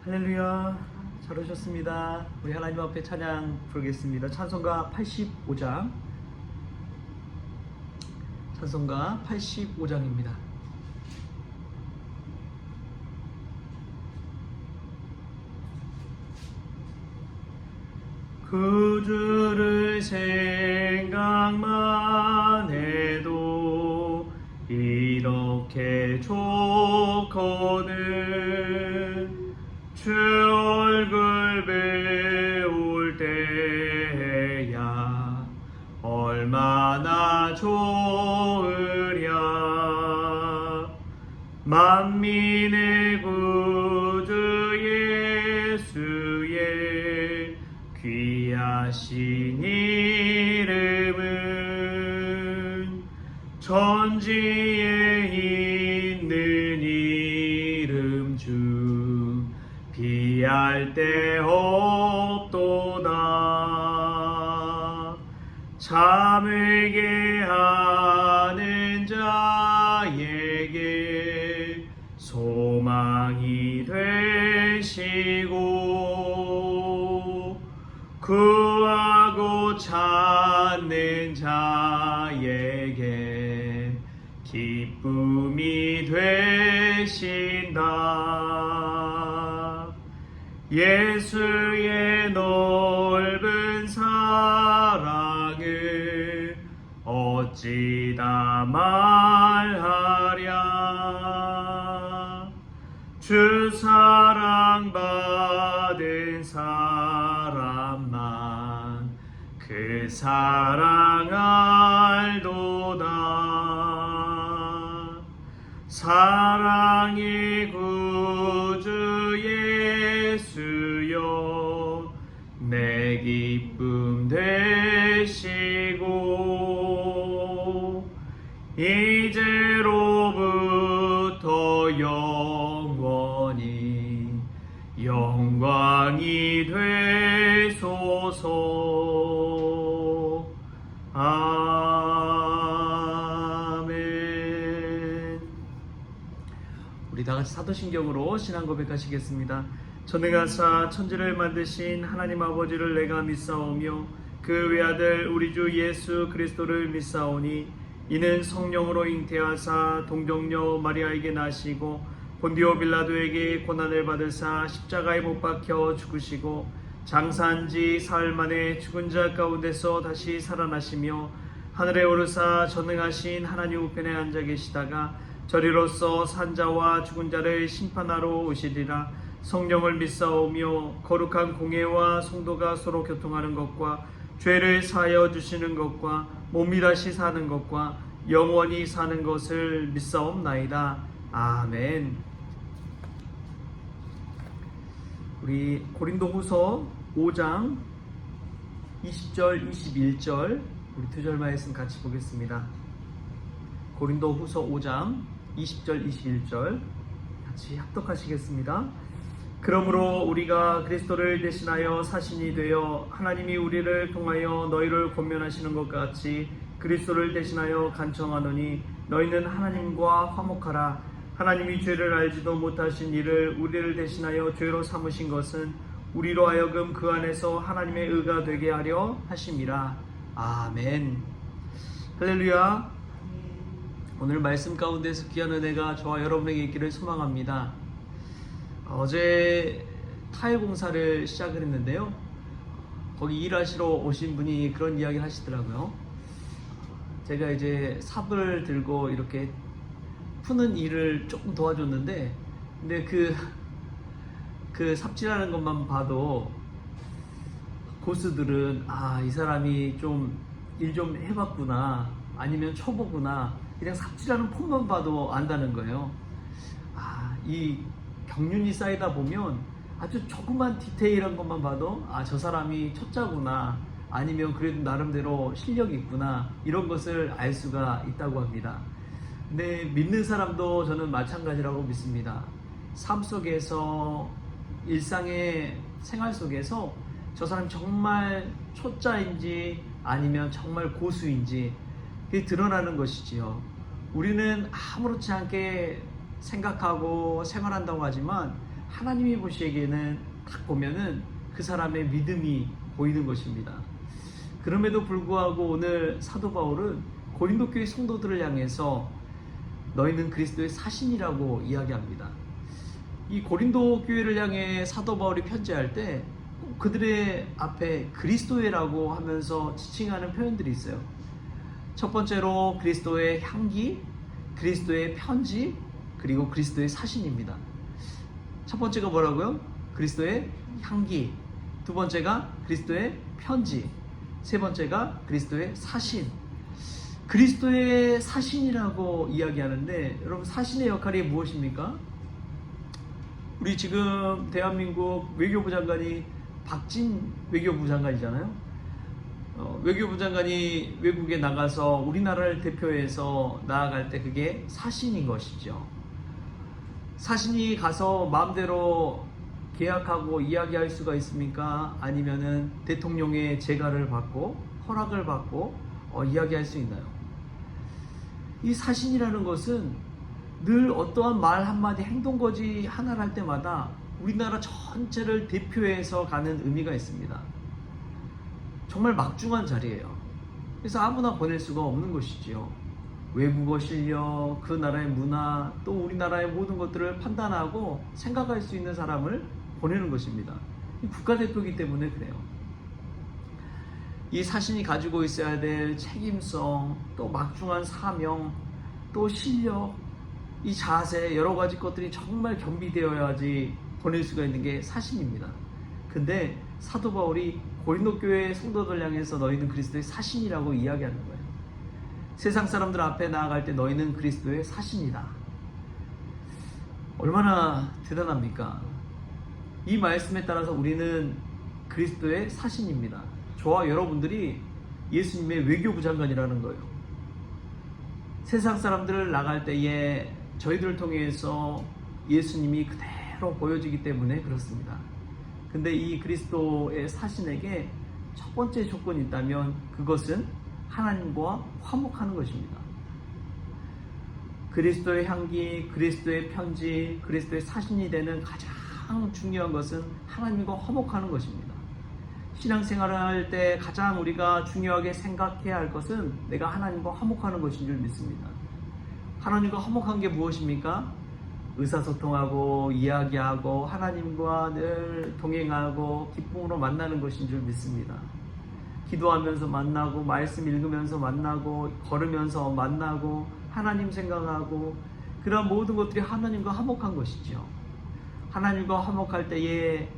할렐루야. 잘 오셨습니다. 우리 하나님 앞에 찬양 부르겠습니다. 찬송가 85장. 찬송가 85장입니다. 구주를 생각만 해도 이렇게 좋거든. 주 얼굴 배울 때야 얼마나 좋으랴. 만민의 구주 예수의 귀하신 이름은 천지에 있는 이름 중 비할 데 없도다. 잠에게 하는 자에게 소망이 되시고 구하고 찾는 자에게 기쁨이 되신다. 예수의 넓은 사랑을 어찌 다 말하랴. 주 사랑 받은 사람만 그 사랑 알도다. 사랑의 구주 예수여 내 기쁨 되시고 이제로부터 영원히 영광이 되소서. 아멘. 우리 다같이 사도신경으로 신앙 고백하시겠습니다. 전능하사 천지를 만드신 하나님 아버지를 내가 믿사오며 그 외아들 우리 주 예수 그리스도를 믿사오니 이는 성령으로 잉태하사 동정녀 마리아에게 나시고 본디오 빌라도에게 고난을 받으사 십자가에 못 박혀 죽으시고 장사한 지 사흘 만에 죽은 자 가운데서 다시 살아나시며 하늘에 오르사 전능하신 하나님 우편에 앉아 계시다가 저리로서 산자와 죽은 자를 심판하러 오시리라. 성령을 믿사오며 거룩한 공예와 성도가 서로 교통하는 것과 죄를 사하여 주시는 것과 몸이 다시 사는 것과 영원히 사는 것을 믿사옵나이다. 아멘. 우리 고린도후서 5장 20절 21절 우리 두 절 말씀 같이 보겠습니다. 고린도후서 5장 20절 21절 같이 합독하시겠습니다. 그러므로 우리가 그리스도를 대신하여 사신이 되어 하나님이 우리를 통하여 너희를 권면하시는 것 같이 그리스도를 대신하여 간청하노니 너희는 하나님과 화목하라. 하나님이 죄를 알지도 못하신 이를 우리를 대신하여 죄로 삼으신 것은 우리로 하여금 그 안에서 하나님의 의가 되게 하려 하심이라. 아멘. 할렐루야. 오늘 말씀 가운데서 귀한 은혜가 저와 여러분에게 있기를 소망합니다. 어제 타일 공사를 시작을 했는데요. 거기 일하시러 오신 분이 그런 이야기를 하시더라고요. 제가 이제 삽을 들고 이렇게 푸는 일을 조금 도와줬는데, 근데 그 삽질하는 것만 봐도 고수들은 이 사람이 좀 일 좀 해봤구나, 아니면 초보구나, 그냥 삽질하는 폼만 봐도 안다는 거예요. 이 경륜이 쌓이다 보면 아주 조그만 디테일한 것만 봐도 저 사람이 초짜구나, 아니면 그래도 나름대로 실력이 있구나, 이런 것을 알 수가 있다고 합니다. 근데 믿는 사람도 저는 마찬가지라고 믿습니다. 삶 속에서, 일상의 생활 속에서 저 사람이 정말 초짜인지 아니면 정말 고수인지 그게 드러나는 것이지요. 우리는 아무렇지 않게 생각하고 생활한다고 하지만 하나님이 보시기에는 딱 보면은 그 사람의 믿음이 보이는 것입니다. 그럼에도 불구하고 오늘 사도 바울은 고린도 교회 성도들을 향해서 너희는 그리스도의 사신이라고 이야기합니다. 이 고린도 교회를 향해 사도 바울이 편지할 때 그들의 앞에 그리스도의라고 하면서 지칭하는 표현들이 있어요. 첫 번째로 그리스도의 향기, 그리스도의 편지, 그리고 그리스도의 사신입니다. 첫 번째가 뭐라고요? 그리스도의 향기. 두 번째가 그리스도의 편지. 세 번째가 그리스도의 사신. 그리스도의 사신이라고 이야기하는데, 여러분 사신의 역할이 무엇입니까? 우리 지금 대한민국 외교부 장관이 박진 외교부 장관이잖아요. 외교부 장관이 외국에 나가서 우리나라를 대표해서 나아갈 때 그게 사신인 것이죠. 사신이 가서 마음대로 계약하고 이야기할 수가 있습니까? 아니면은 대통령의 재가를 받고 허락을 받고 이야기할 수 있나요? 이 사신이라는 것은 늘 어떠한 말 한마디 행동거지 하나를 할 때마다 우리나라 전체를 대표해서 가는 의미가 있습니다. 정말 막중한 자리예요. 그래서 아무나 보낼 수가 없는 것이지요. 외국어 실력, 그 나라의 문화, 또 우리나라의 모든 것들을 판단하고 생각할 수 있는 사람을 보내는 것입니다. 국가대표이기 때문에 그래요. 이 사신이 가지고 있어야 될 책임성, 또 막중한 사명, 또 실력, 이 자세, 여러 가지 것들이 정말 겸비되어야지 보낼 수가 있는 게 사신입니다. 근데 사도 바울이 고린도 교회 성도들 향해서 너희는 그리스도의 사신이라고 이야기하는 거예요. 세상 사람들 앞에 나아갈 때 너희는 그리스도의 사신이다. 얼마나 대단합니까? 이 말씀에 따라서 우리는 그리스도의 사신입니다. 저와 여러분들이 예수님의 외교부 장관이라는 거예요. 세상 사람들을 나갈 때에 저희들을 통해서 예수님이 그대로 보여지기 때문에 그렇습니다. 근데 이 그리스도의 사신에게 첫 번째 조건이 있다면 그것은 하나님과 화목하는 것입니다. 그리스도의 향기, 그리스도의 편지, 그리스도의 사신이 되는 가장 중요한 것은 하나님과 화목하는 것입니다. 신앙생활을 할 때 가장 우리가 중요하게 생각해야 할 것은 내가 하나님과 화목하는 것인 줄 믿습니다. 하나님과 화목한 게 무엇입니까? 의사소통하고 이야기하고 하나님과 늘 동행하고 기쁨으로 만나는 것인 줄 믿습니다. 기도하면서 만나고 말씀 읽으면서 만나고 걸으면서 만나고 하나님 생각하고 그런 모든 것들이 하나님과 화목한 것이죠. 하나님과 화목할 때에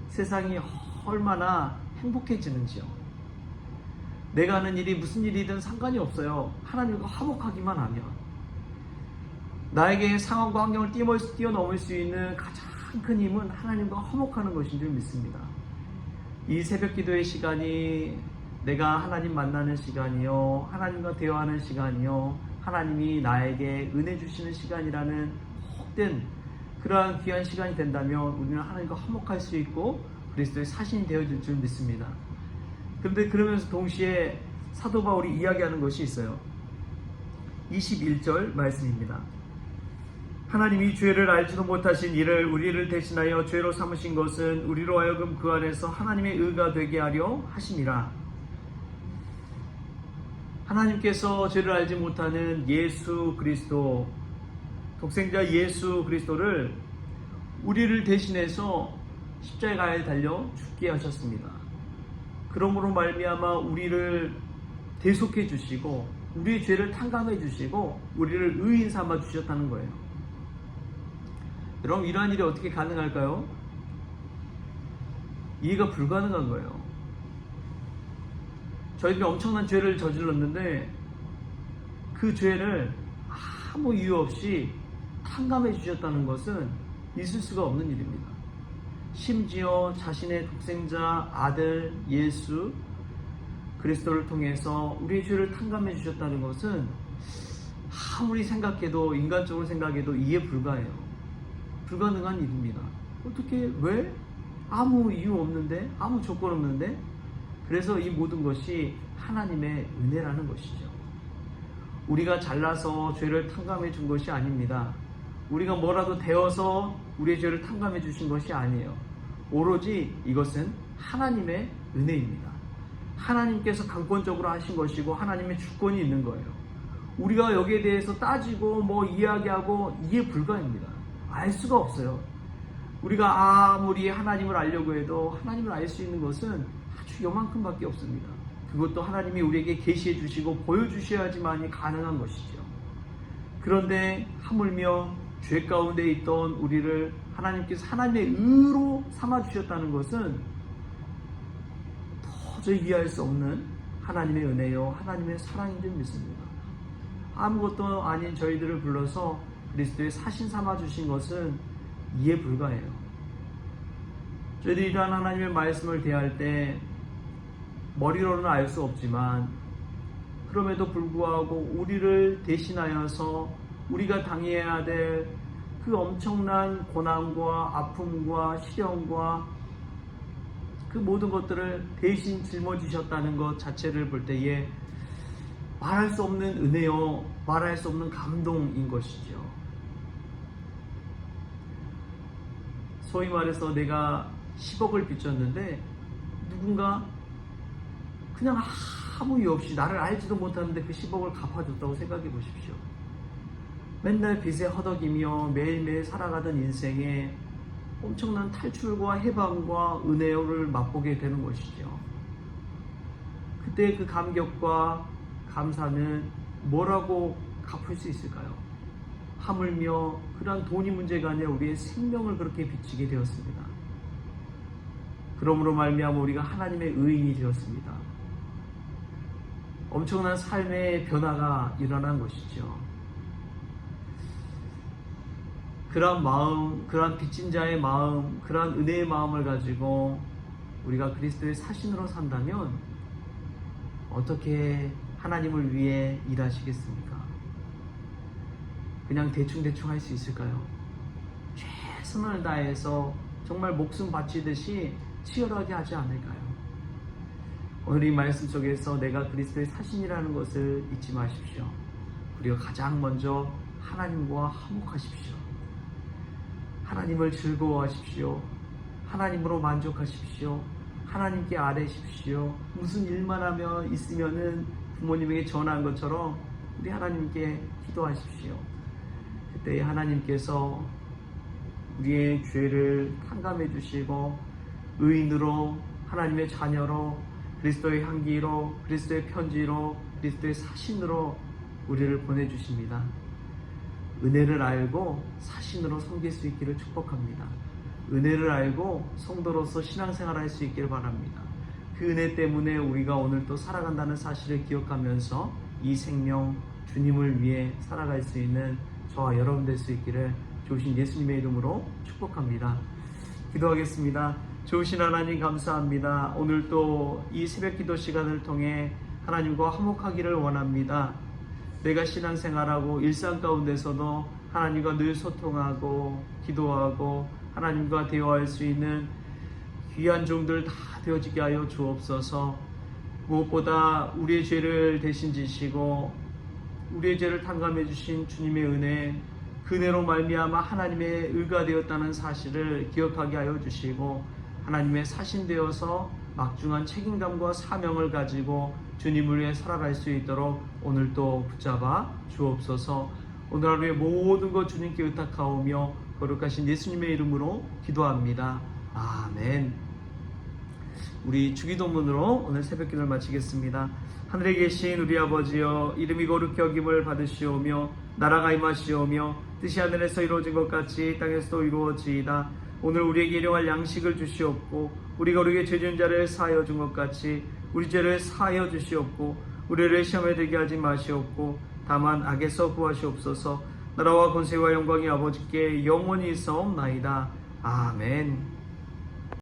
세상이 얼마나 행복해지는지요. 내가 하는 일이 무슨 일이든 상관이 없어요. 하나님과 화목하기만 하면. 나에게 상황과 환경을 뛰어넘을 수 있는 가장 큰 힘은 하나님과 화목하는 것인 줄 믿습니다. 이 새벽 기도의 시간이 내가 하나님 만나는 시간이요, 하나님과 대화하는 시간이요, 하나님이 나에게 은혜 주시는 시간이라는 헛된 그러한 귀한 시간이 된다면 우리는 하나님과 화목할 수 있고 그리스도의 사신이 되어질 줄 믿습니다. 그런데 그러면서 동시에 사도 바울이 이야기하는 것이 있어요. 21절 말씀입니다. 하나님이 죄를 알지도 못하신 이를 우리를 대신하여 죄로 삼으신 것은 우리로 하여금 그 안에서 하나님의 의가 되게 하려 하심이라. 하나님께서 죄를 알지 못하는 예수 그리스도, 독생자 예수 그리스도를 우리를 대신해서 십자가에 달려 죽게 하셨습니다. 그러므로 말미암아 우리를 대속해 주시고 우리의 죄를 탕감해 주시고 우리를 의인 삼아 주셨다는 거예요. 여러분, 이러한 일이 어떻게 가능할까요? 이해가 불가능한 거예요. 저희들이 엄청난 죄를 저질렀는데 그 죄를 아무 이유 없이 탕감해 주셨다는 것은 있을 수가 없는 일입니다. 심지어 자신의 독생자 아들 예수 그리스도를 통해서 우리의 죄를 탕감해 주셨다는 것은 아무리 생각해도, 인간적으로 생각해도 이해 불가해요. 불가능한 일입니다. 어떻게, 왜? 아무 이유 없는데, 아무 조건 없는데. 그래서 이 모든 것이 하나님의 은혜라는 것이죠. 우리가 잘나서 죄를 탕감해 준 것이 아닙니다. 우리가 뭐라도 되어서 우리의 죄를 탕감해 주신 것이 아니에요. 오로지 이것은 하나님의 은혜입니다. 하나님께서 강권적으로 하신 것이고 하나님의 주권이 있는 거예요. 우리가 여기에 대해서 따지고 이야기하고 이해 불가입니다. 알 수가 없어요. 우리가 아무리 하나님을 알려고 해도 하나님을 알 수 있는 것은 아주 요만큼밖에 없습니다. 그것도 하나님이 우리에게 계시해 주시고 보여주셔야지만이 가능한 것이죠. 그런데 하물며 죄 가운데 있던 우리를 하나님께서 하나님의 의로 삼아주셨다는 것은 도저히 이해할 수 없는 하나님의 은혜요 하나님의 사랑인 줄 믿습니다. 아무것도 아닌 저희들을 불러서 그리스도의 사신 삼아주신 것은 이해 불가해요. 저희들이 이러한 하나님의 말씀을 대할 때 머리로는 알 수 없지만 그럼에도 불구하고 우리를 대신하여서 우리가 당해야 될 그 엄청난 고난과 아픔과 시련과 그 모든 것들을 대신 짊어지셨다는 것 자체를 볼 때에 말할 수 없는 은혜요, 말할 수 없는 감동인 것이죠. 소위 말해서 내가 10억을 빚졌는데 누군가 그냥 아무 이유 없이 나를 알지도 못하는데 그 10억을 갚아줬다고 생각해 보십시오. 맨날 빚에 허덕이며 매일매일 살아가던 인생에 엄청난 탈출과 해방과 은혜를 맛보게 되는 것이죠. 그때 그 감격과 감사는 뭐라고 갚을 수 있을까요? 하물며 그러한 돈이 문제가 아니라 우리의 생명을 그렇게 비치게 되었습니다. 그러므로 말미암아 우리가 하나님의 의인이 되었습니다. 엄청난 삶의 변화가 일어난 것이죠. 그러한 마음, 그러한 빚진 자의 마음, 그러한 은혜의 마음을 가지고 우리가 그리스도의 사신으로 산다면 어떻게 하나님을 위해 일하시겠습니까? 그냥 대충 할 수 있을까요? 최선을 다해서 정말 목숨 바치듯이 치열하게 하지 않을까요? 오늘 이 말씀 속에서 내가 그리스도의 사신이라는 것을 잊지 마십시오. 그리고 가장 먼저 하나님과 화목하십시오. 하나님을 즐거워하십시오. 하나님으로 만족하십시오. 하나님께 아뢰십시오. 무슨 일만 하면 있으면은 부모님에게 전화한 것처럼 우리 하나님께 기도하십시오. 그때 하나님께서 우리의 죄를 탕감해 주시고 의인으로 하나님의 자녀로 그리스도의 향기로 그리스도의 편지로 그리스도의 사신으로 우리를 보내주십니다. 은혜를 알고 사신으로 섬길 수 있기를 축복합니다. 은혜를 알고 성도로서 신앙생활할 수 있기를 바랍니다. 그 은혜 때문에 우리가 오늘 또 살아간다는 사실을 기억하면서 이 생명 주님을 위해 살아갈 수 있는 저와 여러분 될 수 있기를 좋으신 예수님의 이름으로 축복합니다. 기도하겠습니다. 좋으신 하나님 감사합니다. 오늘 또 이 새벽 기도 시간을 통해 하나님과 화목하기를 원합니다. 내가 신앙생활하고 일상 가운데서도 하나님과 늘 소통하고 기도하고 하나님과 대화할 수 있는 귀한 종들 다 되어지게 하여 주옵소서. 무엇보다 우리의 죄를 대신 지시고 우리의 죄를 탕감해 주신 주님의 은혜, 그 은혜로 말미암아 하나님의 의가 되었다는 사실을 기억하게 하여 주시고 하나님의 사신되어서 막중한 책임감과 사명을 가지고 주님을 위해 살아갈 수 있도록 오늘도 붙잡아 주옵소서. 오늘 하루의 모든 것 주님께 의탁하오며 거룩하신 예수님의 이름으로 기도합니다. 아멘. 우리 주기도문으로 오늘 새벽기도를 마치겠습니다. 하늘에 계신 우리 아버지여, 이름이 거룩히 여김을 받으시오며 나라가 임하시오며 뜻이 하늘에서 이루어진 것 같이 땅에서도 이루어지이다. 오늘 우리에게 일용할 양식을 주시옵고 우리가 우리에게 죄 지은 자를 사하여 준 것 같이 우리 죄를 사하여 주시옵고 우리를 시험에 들게 하지 마시옵고 다만 악에서 구하시옵소서. 나라와 권세와 영광이 아버지께 영원히 있사옵나이다. 아멘.